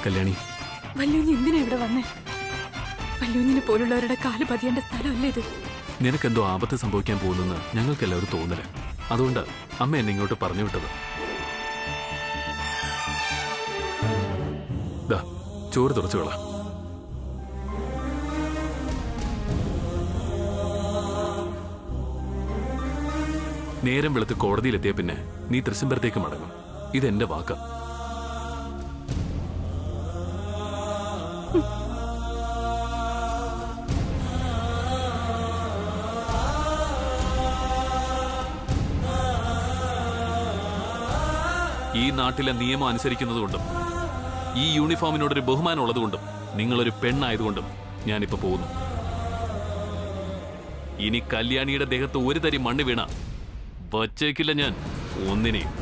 കല്യാണി, വല്യൂഞ്ഞ് എന്തിനാ ഇവിടെ വന്നേ? വല്യൂഞ്ഞിനെ പോലുള്ളവരുടെ കാല് പതിയേണ്ട സ്ഥലമല്ലേ ഇത്? നിനക്കെന്തോ ആപത്ത് സംഭവിക്കാൻ പോകുന്നെന്ന് ഞങ്ങൾക്കെല്ലാവരും തോന്നല്. അതുകൊണ്ട് അമ്മ എന്നെ ഇങ്ങോട്ട് പറഞ്ഞു വിട്ടത്. ദാ ചോറ് തുറച്ചുകൊള്ള. നേരം വെളുത്ത് കോടതിയിലെത്തിയ പിന്നെ നീ തൃശ്ശംബരത്തേക്ക് മടങ്ങും. ഇതെന്റെ വാക്ക്. ഈ നാട്ടിലെ നിയമം അനുസരിക്കുന്നതുകൊണ്ടും ഈ യൂണിഫോമിനോടൊരു ബഹുമാനം ഉള്ളതുകൊണ്ടും നിങ്ങളൊരു പെണ്ണായതുകൊണ്ടും ഞാനിപ്പോ പോകുന്നു. ഇനി കല്യാണിയുടെ ദേഹത്ത് ഒരു തരി മണ്ണ് വീണ വച്ചേക്കില്ല ഞാൻ ഒന്നിനെയും.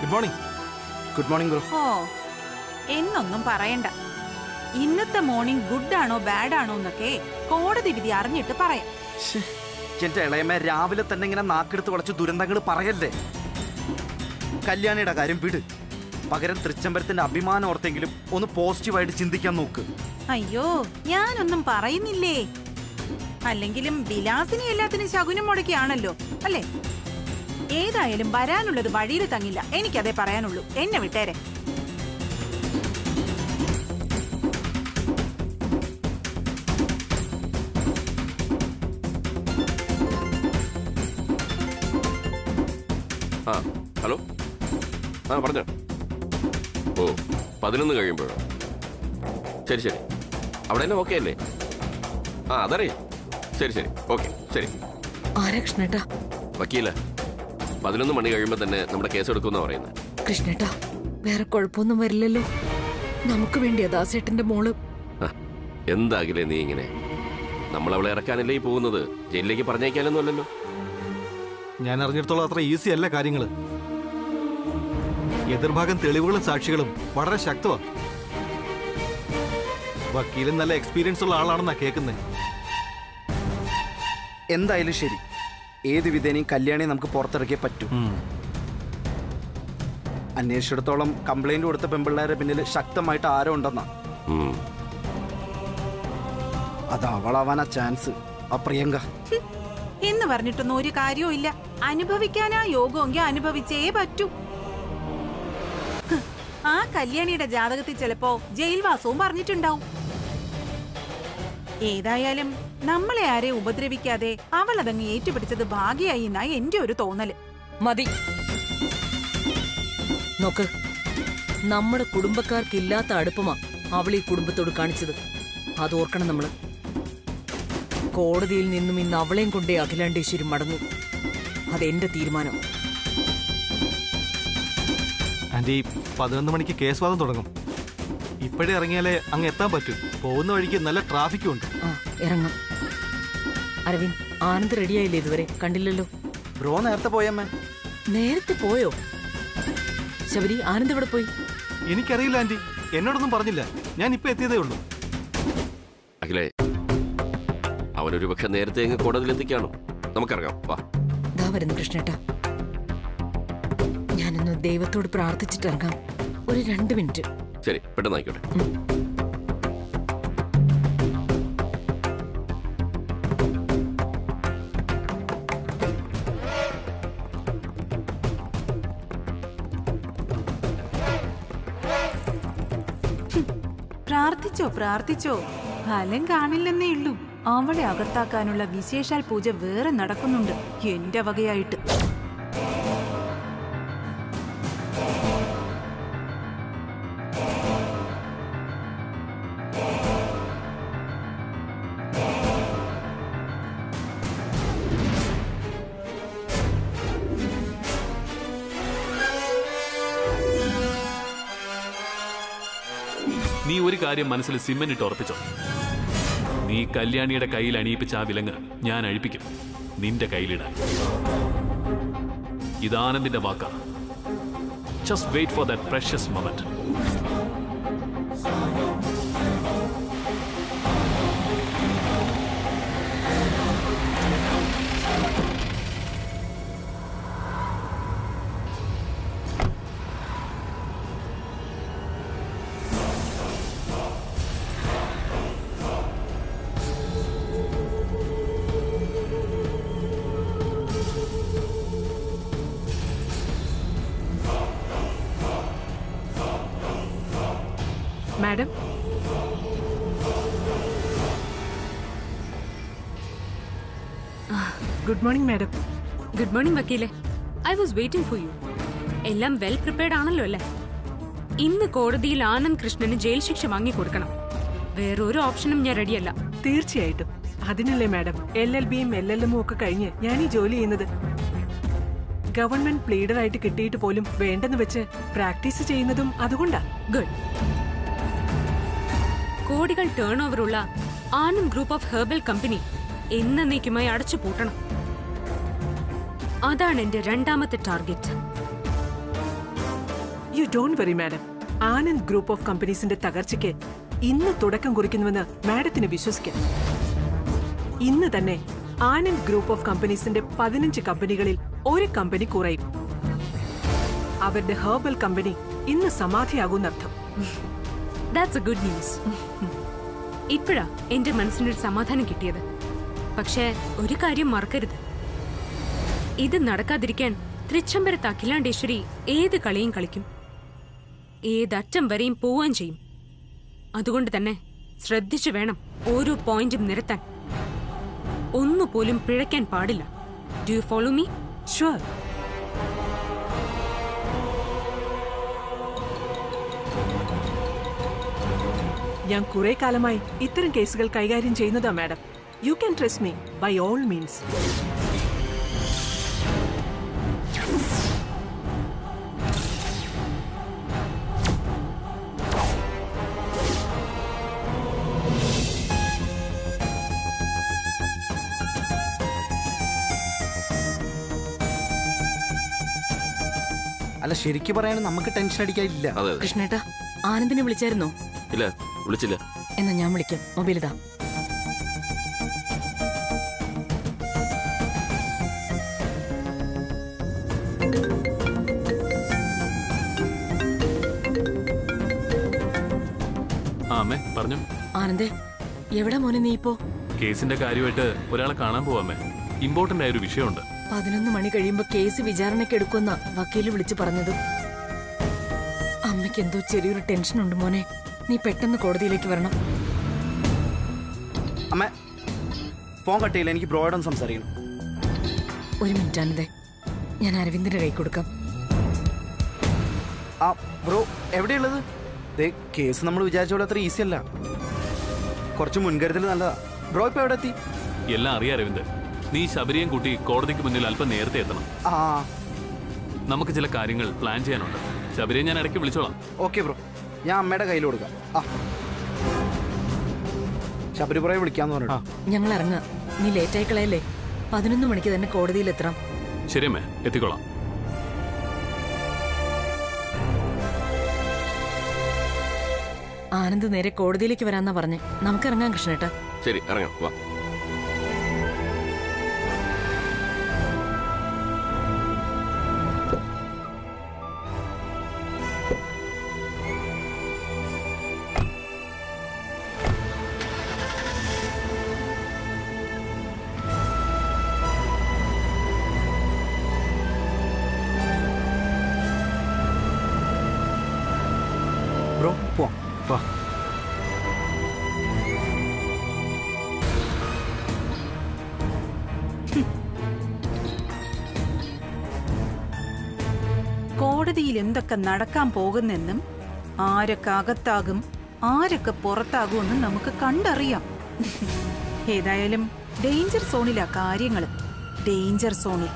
Good morning. Good morning bro. ഓ, എന്നൊന്നും പറയണ്ട. ഇന്നത്തെ മോർണിംഗ് ഗുഡ് ആണോ ബാഡ് ആണോ എന്നൊക്കെ കോടതി വിധി അറിഞ്ഞിട്ട് പറയാം. എന്റെ ഇളയമ്മ രാവിലെ തന്നെ ഇങ്ങനെ നാക്കെടുത്ത് വളച്ച് ദുരന്തങ്ങൾ പറയല്ലേ. കല്യാണിയുടെ കാര്യം വിട്. പകരം തൃച്ചംബരത്തിന്റെ അഭിമാനം ഓർത്തെങ്കിലും ഒന്ന് പോസിറ്റീവായിട്ട് ചിന്തിക്കാൻ നോക്ക്. അയ്യോ, ഞാനൊന്നും പറയുന്നില്ലേ. അല്ലെങ്കിലും വിലാസിനി എല്ലാത്തിനും ശകുനം മുടക്കിയാണല്ലോ അല്ലേ? ഏതായാലും വരാനുള്ളത് വഴിയിൽ തങ്ങില്ല. എനിക്കതേ പറയാനുള്ളൂ. എന്നെ വിട്ടേരെ. ഹലോ, പറഞ്ഞോ. ഓ, 11 കഴിയുമ്പോഴോ? ശരി ശരി. അവിടെ തന്നെ ഓക്കെ അല്ലേ? അതറിയാം. ശരി ശരി, ഓക്കെ, ശരി. കൃഷ്ണേട്ടാ, വക്കീല 11 മണി കഴിയുമ്പോൾ തന്നെ നമ്മുടെ കേസ് എടുക്കുമെന്നാ പറയുന്നത്. കൃഷ്ണേട്ടാ, വേറെ കുഴപ്പമൊന്നും വരില്ലല്ലോ? നമുക്ക് വേണ്ടിയാ ദാസേട്ടന്റെ മോള്. എന്താകില്ലേ നീ ഇങ്ങനെ? നമ്മളവളെ ഇറക്കാനല്ലേ ഈ പോകുന്നത്, ജയിലിലേക്ക് പറഞ്ഞേക്കാനൊന്നും അല്ലല്ലോ. ഞാൻ അറിഞ്ഞിടത്തോളം അത്ര ഈസി അല്ല കാര്യങ്ങള്. എതിർഭാഗം തെളിവുകളും സാക്ഷികളും വളരെ ശക്തമാണ്. വക്കീലും നല്ല എക്സ്പീരിയൻസ് ഉള്ള ആളാണെന്നാ കേൾക്കുന്നത്. എന്തായാലും ശരി, ഏത് വിധേനയും കല്യാണി നമുക്ക് പുറത്തിറക്കിയേ പറ്റൂ. അന്വേഷിച്ചിടത്തോളം കംപ്ലൈന്റ് കൊടുത്ത പെൺപിള്ളേരെ പിന്നിൽ ശക്തമായിട്ട് ആരോ ഉണ്ടെന്നാ. അത് അവളാവാനാ ചാൻസ്. ആ പ്രിയങ്ക എന്ന് പറഞ്ഞിട്ടൊന്നും ഒരു കാര്യവും ഇല്ല. അനുഭവിക്കാനാ യോഗമെങ്കിൽ അനുഭവിച്ചേ പറ്റൂ. ആ കല്യാണിയുടെ ജാതകത്തിൽ ചിലപ്പോ ജയിൽവാസവും പറഞ്ഞിട്ടുണ്ടാവും. ഏതായാലും നമ്മളെ ആരെ ഉപദ്രവിക്കാതെ അവൾ അതങ്ങ് ഏറ്റുപിടിച്ചത് ഭാഗ്യായി എന്നാ എന്റെ ഒരു തോന്നല്. മതി നോക്ക്, നമ്മുടെ കുടുംബക്കാർക്കില്ലാത്ത അടുപ്പമാ അവൾ ഈ കുടുംബത്തോട് കാണിച്ചത്. അതോർക്കണം നമ്മള്. കോടതിയിൽ നിന്നും ഇന്ന് അവളെയും കൊണ്ടേ അഖിലാണ്ടേശ്വരി മടങ്ങും. അതെന്റെ തീരുമാനം. ആന്റി, 11 മണിക്ക് കേസ് വാദം തുടങ്ങും. ഇപ്പോഴേ ഇറങ്ങിയാലേ അങ്ങ് എത്താൻ പറ്റൂ. പോകുന്ന വഴിക്ക് നല്ല ട്രാഫിക്കും ഉണ്ട്. ഇറങ്ങാം. അരവിന്ദ്, ആനന്ദ് റെഡിയായില്ലേ? ഇതുവരെ കണ്ടില്ലല്ലോ. ബ്രോ നേരത്തെ പോയമ്മേ. നേരത്തെ പോയോ? ശബരി, ആനന്ദ് എവിടെ പോയി? എനിക്കറിയില്ല ആന്റി, എന്നോടൊന്നും പറഞ്ഞില്ല. ഞാൻ ഇപ്പൊ എത്തിയതേ ഉള്ളൂ. അഖിലേ, അവനൊരു പക്ഷെ നേരത്തെ എങ്ങ് കോടതിയിലെത്തിക്കാണോ? നമുക്കിറങ്ങാം, വാ. ദാ വരുന്നു കൃഷ്ണേട്ടാ. ഞാനൊന്ന് ദൈവത്തോട് പ്രാർത്ഥിച്ചിട്ടിറങ്ങാം. ഒരു 2 മിനിറ്റ്. ശരി, പെട്ടെന്ന് ആയിക്കോട്ടെ. പ്രാർത്ഥിച്ചോ പ്രാർത്ഥിച്ചോ, ഫലം കാണില്ലെന്നേ ഉള്ളൂ. അവളെ അകത്താക്കാനുള്ള വിശേഷാൽ പൂജ വേറെ നടക്കുന്നുണ്ട് എന്റെ വകയായിട്ട്. നീ ഒരു കാര്യം മനസ്സിൽ സിമ്മനിട്ട് ഉറപ്പിച്ചോ. നീ കല്യാണിയുടെ കയ്യിൽ അണിയിപ്പിച്ച ആ വിലങ്ങ് ഞാൻ അഴിപ്പിക്കും നിന്റെ കയ്യിലിടാൻ. ഇതാനന്ദിന്റെ വാക്കാ. Just wait for that precious moment. Madam, good morning madam. Good morning വക്കീലെ. I was waiting for you. എല്ലാം വെൽ പ്രിപ്പയർഡ് ആണല്ലോ അല്ലേ? ഇന്ന് കോടതിയിൽ ആനന്ദ് കൃഷ്ണന് ജയിൽ ശിക്ഷ വാങ്ങിക്കൊടുക്കണം. വേറൊരു ഓപ്ഷനും ഞാൻ റെഡിയല്ല. തീർച്ചയായിട്ടും. അതിനല്ലേ മാഡം LLBയും LLMും ഒക്കെ കഴിഞ്ഞ് ഞാൻ ഈ ജോലി ചെയ്യുന്നത്. ഗവൺമെന്റ് പ്ലീഡറായിട്ട് കിട്ടിയിട്ട് പോലും വേണ്ടെന്ന് വെച്ച് പ്രാക്ടീസ് ചെയ്യുന്നതും അതുകൊണ്ടാ. ഗുഡ്. കോടികൾ ടേൺ ഓവറുള്ള Anand group of herbal company എന്നേക്കുമായി അടച്ചു പൂട്ടണം. അതാണ് എന്റെ രണ്ടാമത്തെ target. You don't worry madam. Anand group of കമ്പനീസിന്റെ തകർച്ചയ്ക്ക് ഇന്ന് തുടക്കം കുറിക്കുന്നുവെന്ന് മാഡത്തിന് വിശ്വസിക്കാം. ഇന്ന് തന്നെ ആനന്ദ് ഗ്രൂപ്പ് ഓഫ് കമ്പനീസിന്റെ 15 കമ്പനികളിൽ ഒരു കമ്പനി കുറയും. അവരുടെ ഹെർബൽ കമ്പനി ഇന്ന് സമാധിയാകുന്നർത്ഥം. That's a good news. ഇപ്പോഴാ എന്റെ മനസ്സിനൊരു സമാധാനം കിട്ടിയത്. പക്ഷേ ഒരു കാര്യം മറക്കരുത്, ഇത് നടക്കാതിരിക്കാൻ തൃച്ചംബരത്ത് അഖിലാണ്ടേശ്വരി ഏത് കളിയും കളിക്കും, ഏതറ്റം വരെയും പോവാൻ ചെയ്യും. അതുകൊണ്ട് തന്നെ ശ്രദ്ധിച്ചു വേണം ഓരോ പോയിന്റും നിരത്താൻ. ഒന്നുപോലും പിഴയ്ക്കാൻ പാടില്ല. Do you follow me? Sure. ഞാൻ കുറെ കാലമായി ഇത്തരം കേസുകൾ കൈകാര്യം ചെയ്യുന്നതാ madam. You can trust me by all means. അല്ല, ശരിക്കും പറയാനും നമുക്ക് ടെൻഷൻ അടിക്കാനില്ല. അതെ കൃഷ്ണേട്ടാ, ആനന്ദിനെ വിളിച്ചായിരുന്നോ? ഇല്ല, വിളിച്ചില്ല. എന്നാ ഞാൻ വിളിക്കാം. മൊബൈൽ ഇതാ. അമ്മേ പറഞ്ഞു. ആനന്ദേ, എവിടെ മോനെ നീ ഇപ്പോ? കേസിന്റെ കാര്യമായിട്ട് ഒരാളെ കാണാൻ പോവാമേ. ഇമ്പോർട്ടന്റ് ആയ ഒരു വിഷയമുണ്ട്. 11 മണി കഴിയുമ്പോ കേസ് വിചാരണയ്ക്ക് എടുക്കുന്ന വക്കീല് വിളിച്ചു പറഞ്ഞതും. അമ്മയ്ക്ക് എന്തോ ചെറിയൊരു ടെൻഷൻ ഉണ്ട് മോനെ. നീ പെട്ടെന്ന് കോടതിയിലേക്ക് വരണം. അമ്മ ഫോൺ കട്ട് ചെയ്യില്ല, എനിക്ക് ബ്രോയോടൊന്ന് സംസാരിക്കണം. ഒരു മിനിറ്റ് ആനന്ദേ, ഞാൻ അരവിന്ദിന്റെ കൈ കൊടുക്കാം. ആ ബ്രോ എവിടെയുള്ളത്? കേസ് നമ്മൾ വിചാരിച്ച പോലെ അത്ര ഈസി അല്ല. കുറച്ച് മുൻകരുതൽ നല്ലതാ. ബ്രോ ഇപ്പൊ എവിടെ എത്തി? എല്ലാം അറിയാം അരവിന്ദ്. നീ ശബരിയും കൂട്ടി കോടതിക്ക് മുന്നിൽ അല്പം നേരത്തെ എത്തണം. ആ നമുക്ക് ചില കാര്യങ്ങൾ പ്ലാൻ ചെയ്യാനുണ്ട്. ശബരിയെ ഞാൻ ഇടയ്ക്ക് വിളിച്ചോളാം. ഓക്കെ ബ്രോ, ഞാൻ അമ്മയുടെ കയ്യിൽ കൊടുക്കാം. ആ ശബരി ബ്രോയെ വിളിക്കാന്ന് പറഞ്ഞു. ഞങ്ങൾ ഇറങ്ങാം. നീ ലേറ്റായി കളയല്ലേ. 11 മണിക്ക് തന്നെ കോടതിയിൽ എത്തണം. ശരി അമ്മേ, എത്തിക്കോളാം. ആനന്ദ് നേരെ കോടതിയിലേക്ക് വരാന്നാ പറഞ്ഞേ. നമുക്കിറങ്ങാം കൃഷ്ണേട്ടാ. ശരി, ഇറങ്ങാം, വാ. ബ്രോ പോവാം. വാ. ഭാവിയിൽ എന്തൊക്കെ നടക്കാൻ പോകുന്നെന്നും ആരൊക്കെ അകത്താകും ആരൊക്കെ പുറത്താകുമെന്നും നമുക്ക് കണ്ടറിയാം. ഏതായാലും ഡേഞ്ചർ സോണിലാ കാര്യങ്ങള്. ഡേഞ്ചർ സോണിൽ.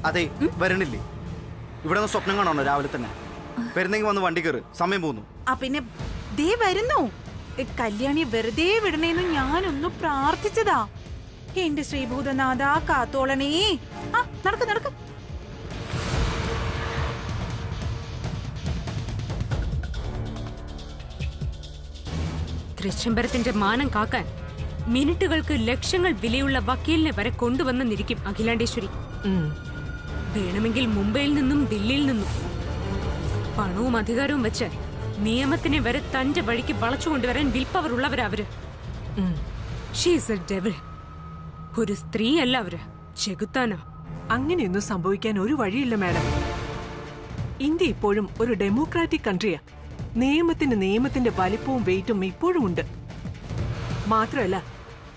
അതെ, വരണില്ലേ? ഇവിടെ നിന്ന് സ്വപ്നം കാണണോ രാവിലെ തന്നെ? വരുന്നെങ്കിൽ വന്ന് വണ്ടി കയറ്, സമയം പോകുന്നു. ആ പിന്നെ ദേ വരുന്നു. കല്യാണി വെറുതെ വിടണേന്ന് ഞാനൊന്നു പ്രാർത്ഥിച്ചതാ. എന്റെ ശ്രീഭൂതനാഥ കാത്തോളണേ. ആ നടക്ക് നടക്ക്. തൃച്ചംബരത്തിന്റെ മാനം കാക്കാൻ മിനിറ്റുകൾക്ക് ലക്ഷങ്ങൾ വിലയുള്ള വക്കീലിനെ വരെ കൊണ്ടുവന്നിരിക്കും അഖിലാണ്ടേശ്വരി. വേണമെങ്കിൽ മുംബൈയിൽ നിന്നും ദില്ലിയിൽ നിന്നും പണവും അധികാരവും വെച്ച് നിയമത്തിനെ വരെ തന്റെ വഴിക്ക് വളച്ചുകൊണ്ടുവരാൻ വിൽപ്പവർ ഉള്ളവരാ അവര്. She's A devil. ഒരു സ്ത്രീയല്ല അവര്, ചെകുത്താനാ. അങ്ങനെയൊന്നും സംഭവിക്കാൻ ഒരു വഴിയില്ല മാഡം. ഇന്ത്യ ഇപ്പോഴും ഒരു ഡെമോക്രാറ്റിക് കൺട്രിയാ. നിയമത്തിന്റെ വലിപ്പവും വെയിറ്റും ഇപ്പോഴും ഉണ്ട്. മാത്രമല്ല,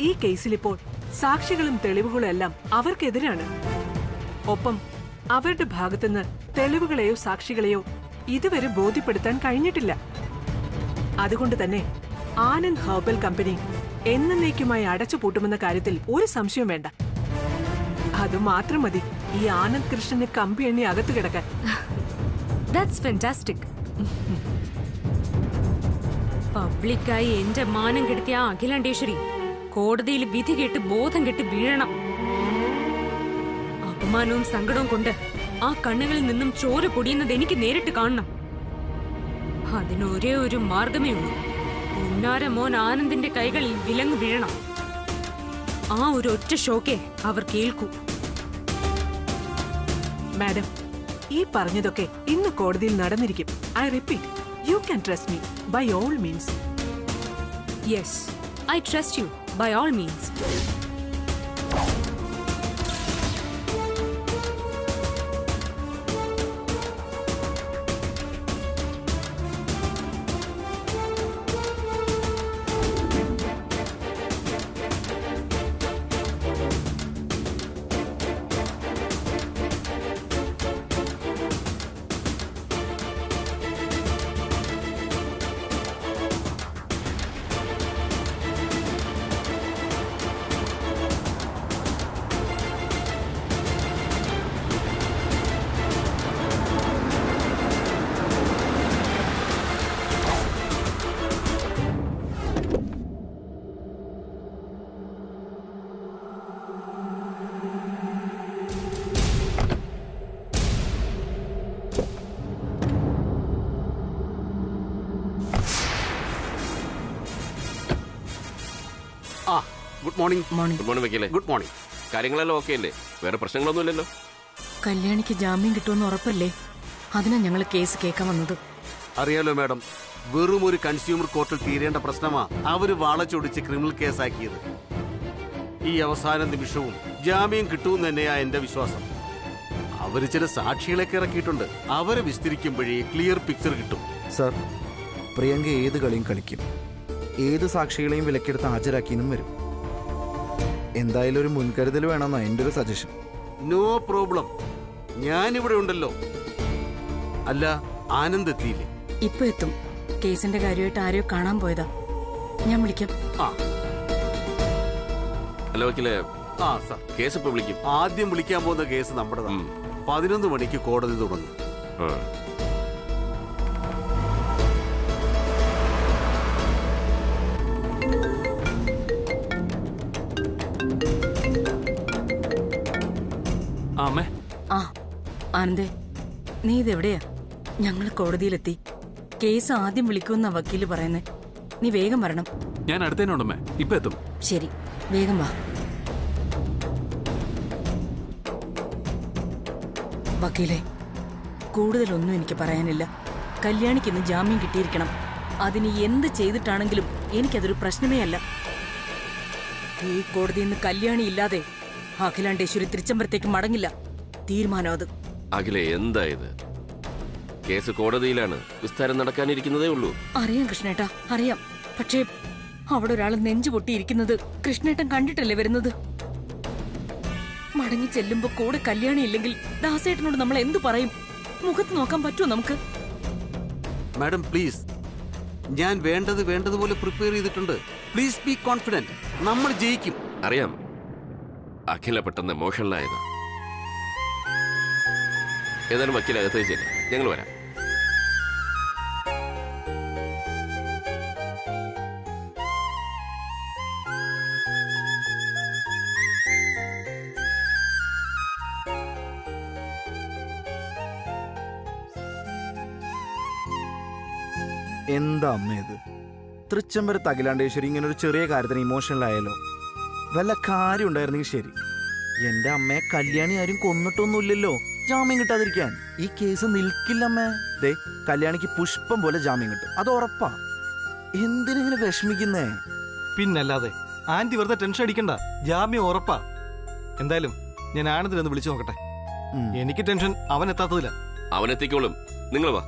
ഈ കേസിൽ ഇപ്പോൾ സാക്ഷികളും തെളിവുകളും എല്ലാം അവർക്കെതിരാണ്. ഒപ്പം അവരുടെ ഭാഗത്തുനിന്ന് തെളിവുകളെയോ സാക്ഷികളെയോ ഇതുവരെ ബോധ്യപ്പെടുത്താൻ കഴിഞ്ഞിട്ടില്ല. അതുകൊണ്ട് തന്നെ ആനന്ദ് ഹെർബൽ കമ്പനി എന്നേക്കുമായി അടച്ചുപൂട്ടുമെന്ന കാര്യത്തിൽ ഒരു സംശയവും വേണ്ട. അതുമാത്രം മതി ഈ ആനന്ദ് കൃഷ്ണന് കമ്പി എണ്ണി അകത്ത് കിടക്കാൻ. That's fantastic. പബ്ലിക്കായി എന്റെ മാനം കെടുത്തിയ ആ അഖിലാണ്ടേശ്വരി കോടതിയിൽ വിധി കേട്ട് ബോധം കെട്ട് വീഴണം. അപമാനവും സങ്കടവും കൊണ്ട് ആ കണ്ണുകളിൽ നിന്നും ചോര പൊടിയുന്നത് എനിക്ക് നേരിട്ട് കാണണം. അതിനൊരേ ഒരു മാർഗമേ ഉള്ളൂ. ഉന്നാര മോൻ ആനന്ദിന്റെ കൈകളിൽ വിലങ്ങ് വീഴണം. ആ ഒരു ഒറ്റ ഷോക്കേ അവർ കേൾക്കൂ. മാഡം, ഈ പറഞ്ഞതൊക്കെ ഇന്ന് കോടതിയിൽ നടന്നിരിക്കും. I repeat, you can trust me by all means. Yes, I trust you by all means. Good morning. Good morning വക്കീലേ. Good morning. കാര്യങ്ങളെല്ലാം ഓക്കെ അല്ലേ? വേറെ പ്രശ്നങ്ങളൊന്നുമില്ലല്ലോ? കല്യാണിക്ക് ജാമ്യം കിട്ടുമെന്ന് ഉറപ്പല്ലേ? അതിനാ ഞങ്ങൾ കേസ് കേൾക്കാൻ വന്നത്. അറിയാലോ മാഡം, വെറും ഒരു കൺസ്യൂമർ കോർട്ടിൽ തീരേണ്ട പ്രശ്നമാ അവര് വാളച്ചൊടിച്ച് ക്രിമിനൽ കേസാക്കിയത്. ഈ അവസാന നിമിഷവും ജാമ്യം കിട്ടുമെന്ന് തന്നെയാ എന്റെ വിശ്വാസം. അവര് ചില സാക്ഷികളൊക്കെ ഇറക്കിയിട്ടുണ്ട്. അവരെ വിസ്തരിക്കുമ്പോഴേ ക്ലിയർ പിക്ചർ കിട്ടും. സർ, പ്രിയങ്ക ഏത് കളിയും കളിക്കും. ഏത് സാക്ഷികളെയും വിലക്കെടുത്ത് ഹാജരാക്കിയെന്നും വരും. എന്തായാലും ഒരു മുൻകരുതൽ വേണമെന്നാ എൻ്റെ ഒരു സജഷൻ. നോ പ്രോബ്ലം, ഞാനിവിടെ ഉണ്ടല്ലോ. അല്ല, ആനന്ദ് എത്തിയില്ലേ? ഇപ്പൊ എത്തും. കേസിന്റെ കാര്യമായിട്ട് ആരെയോ കാണാൻ പോയതാ. ഞാൻ വിളിക്കാം. അല്ല വക്കീലേ, സർ, കേസ് ഇപ്പൊ വിളിക്കും. ആദ്യം വിളിക്കാൻ പോകുന്ന കേസ് നമ്മുടെതാണ്. 11 മണിക്ക് കോടതി തുടങ്ങും. ആനന്ദേ, നീ ഇതെവിടെയാ? ഞങ്ങൾ കോടതിയിലെത്തി. കേസ് ആദ്യം വിളിക്കുമെന്നാ വക്കീല് പറയുന്നേ. നീ വേഗം വരണം. ഞാൻ അടുത്തേനുണ്ടമ്മേ, ഇപ്പൊ എത്തും. ശരി, വേഗം വാ. വക്കീലെ, കൂടുതലൊന്നും എനിക്ക് പറയാനില്ല. കല്യാണിക്ക് ഇന്ന് ജാമ്യം കിട്ടിയിരിക്കണം. അതിന് എന്ത് ചെയ്തിട്ടാണെങ്കിലും എനിക്കതൊരു പ്രശ്നമേ അല്ല. ഈ കോടതിയിൽ നിന്ന് കല്യാണി ഇല്ലാതെ അഖിലാണ്ടേശ്വരി തിരുച്ചമ്പരത്തേക്ക് മടങ്ങില്ല. തീരുമാനം അത്. അഖിലേ, എന്താ ഇത്? കേസ് കോടതിയിലാണ്. വിസ്താരം നടക്കാനിരിക്കുന്നതേ ഉള്ളൂ. അറിയാം കൃഷ്ണേട്ടാ, അറിയാം. പക്ഷേ അവിടെ ഒരാൾ നെഞ്ചു പൊട്ടിയിരിക്കുന്നത് കൃഷ്ണേട്ടൻ കണ്ടിട്ടല്ലേ വരുന്നത്? മടങ്ങി ചെല്ലുമ്പോ കൂടെ കല്യാണി ഇല്ലെങ്കിൽ ദാസേട്ടനോട് നമ്മൾ എന്തു പറയും? മുഖത്ത് നോക്കാൻ പറ്റുമോ നമുക്ക്? മാഡം പ്ലീസ്, ഞാൻ വേണ്ടതുപോലെ പ്രിപ്പയർ ചെയ്തിട്ടുണ്ട്. Please be confident. നമ്മൾ ജയിക്കും. അറിയാം, അഖില പെട്ടെന്ന് എമോഷണലായതാ. ഏതായാലും വക്കീലകത്തേക്ക് ചെല്ലും, ഞങ്ങൾ വരാം. എന്താ അമ്മ ഇത്? തൃച്ചംബരത്ത് അഖിലാണ്ടേശ്വരി ഇങ്ങനെ ഒരു ചെറിയ കാര്യത്തിന് ഇമോഷണൽ ആയാലോ? വല്ല കാര്യം ഉണ്ടായിരുന്നെങ്കിൽ ശരി. എന്റെ അമ്മയെ കല്യാണി ആരും കൊന്നിട്ടൊന്നുമില്ലല്ലോ ജാമ്യം കിട്ടാതിരിക്കാൻ. ഈ കേസ് നിൽക്കില്ലമ്മേ. ദേ, കല്യാണിക്ക് പുഷ്പം പോലെ ജാമ്യം കിട്ടും, അത് ഉറപ്പാ. എന്തിനിങ്ങനെ വിഷമിക്കുന്നേ? പിന്നല്ലാതെ ആന്റി വെറുതെ ടെൻഷൻ അടിക്കണ്ട, ജാമ്യം ഉറപ്പാ. എന്തായാലും ഞാൻ ആനന്ദിനൊന്ന് വിളിച്ചു നോക്കട്ടെ. എനിക്ക് ടെൻഷൻ അവൻ എത്താത്തതില്ല. അവനെത്തിക്കോളും, നിങ്ങൾ വാ.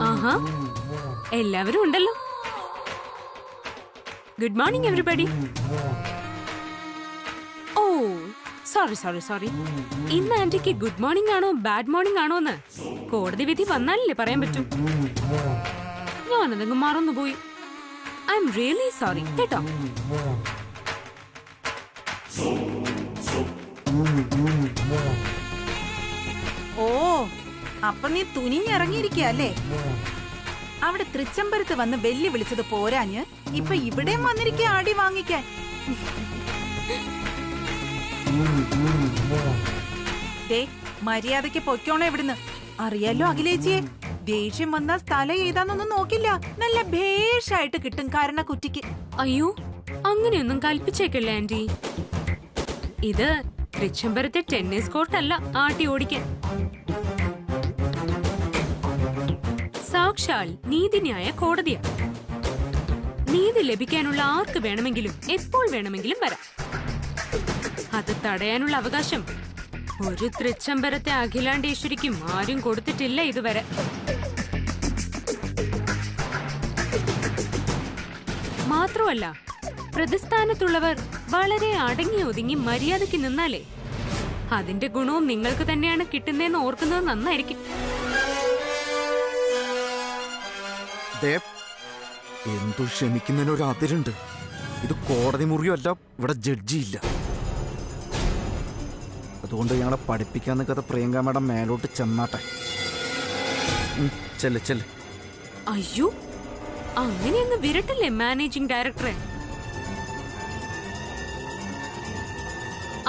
ആഹാ, എല്ലാവരും ഉണ്ടല്ലോ. Good morning everybody. Oh sorry. ഇന്ന് ആന്റിക്ക് ഗുഡ് മോർണിംഗ് ആണോ ബാഡ് മോർണിംഗ് ആണോ എന്ന് കോടതി വിധി വന്നാലല്ലേ പറയാൻ പറ്റൂ. ഞാനതങ്ങ് മറന്നുപോയി. ഐ എം റിയലി സോറി കേട്ടോ. ഓ, അപ്പൊ നീ തുനിഞ്ഞിറങ്ങിയിരിക്കല്ലേ? അവിടെ തൃച്ചംബരത്ത് വന്ന് വെല്ലു വിളിച്ചത് പോരാഞ്ഞ് ഇപ്പൊ ഇവിടെയും വന്നിരിക്കുക ആടി വാങ്ങിക്കാൻ. ദേ, മര്യാദയ്ക്ക് പൊയ്ക്കോണോ ഇവിടുന്ന്. അറിയാലോ അഖിലേച്ചിയെ, ദേഷ്യം വന്ന സ്ഥലം ഏതാന്നൊന്നും നോക്കില്ല. നല്ല ഭേഷായിട്ട് കിട്ടും കാരണ കുറ്റിക്ക്. അയ്യോ, അങ്ങനെയൊന്നും കൽപ്പിച്ചേക്കല്ലേ ആന്റി. ഇത് തൃച്ചംബരത്തെ ടെന്നീസ് കോർട്ടല്ല ആട്ടി ഓടിക്കാൻ. സാക്ഷാൽ നീതിന്യായ കോടതിയാ. നീതി ലഭിക്കാനുള്ള ആർക്ക് വേണമെങ്കിലും എപ്പോൾ വേണമെങ്കിലും വരാം. അത് തടയാനുള്ള അവകാശം ഒരു തൃച്ചംബരത്തെ അഖിലാണ്ടേശ്വരിക്കും ആരും കൊടുത്തിട്ടില്ല ഇതുവരെ. മാത്രമല്ല, പ്രതിസ്ഥാനത്തുള്ളവർ വളരെ അടങ്ങി ഒതുങ്ങി മര്യാദയ്ക്ക് നിന്നാലേ അതിന്റെ ഗുണവും നിങ്ങൾക്ക് തന്നെയാണ് കിട്ടുന്നതെന്ന് ഓർക്കുന്നത് നന്നായിരിക്കും. എന്തു ക്ഷമിക്കുന്നതിനൊരു അതിരുണ്ട്. ഇത് കോടതി മുറിയല്ല, ഇവിടെ ജഡ്ജിയില്ല. അതുകൊണ്ട് ഞങ്ങളെ പഠിപ്പിക്കാൻ നിൽക്കാത്ത പ്രിയങ്ക മാഡം മേലോട്ട് ചെന്നാട്ടെ. ചെല്ല്. അയ്യോ, അങ്ങനെയൊന്ന് വിരട്ടല്ലേ മാനേജിംഗ് ഡയറക്ടറെ.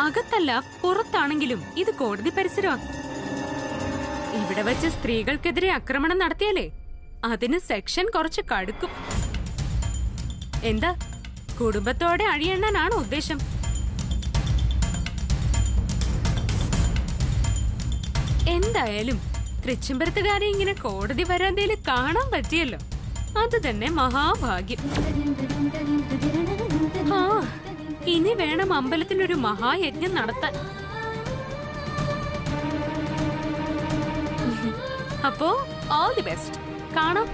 അകത്തല്ല പുറത്താണെങ്കിലും ഇത് കോടതി പരിസരമാണ്. ഇവിടെ വെച്ച് സ്ത്രീകൾക്കെതിരെ ആക്രമണം നടത്തിയാലേ അതിന് സെക്ഷൻ കുറച്ച് കടുക്കും. എന്താ, കുടുംബത്തോടെ അഴിയെണ്ണാനാണോ ഉദ്ദേശം? എന്തായാലും തൃച്ചംബരത്തുകാരെ ഇങ്ങനെ കോടതി വരാന്തയിൽ കാണാൻ പറ്റിയല്ലോ, അത് തന്നെ മഹാഭാഗ്യം. ആ, ഇനി വേണം അമ്പലത്തിലൊരു മഹായജ്ഞം നടത്താൻ. അപ്പോ ഓൾ ദി ബെസ്റ്റ്. കാണാം.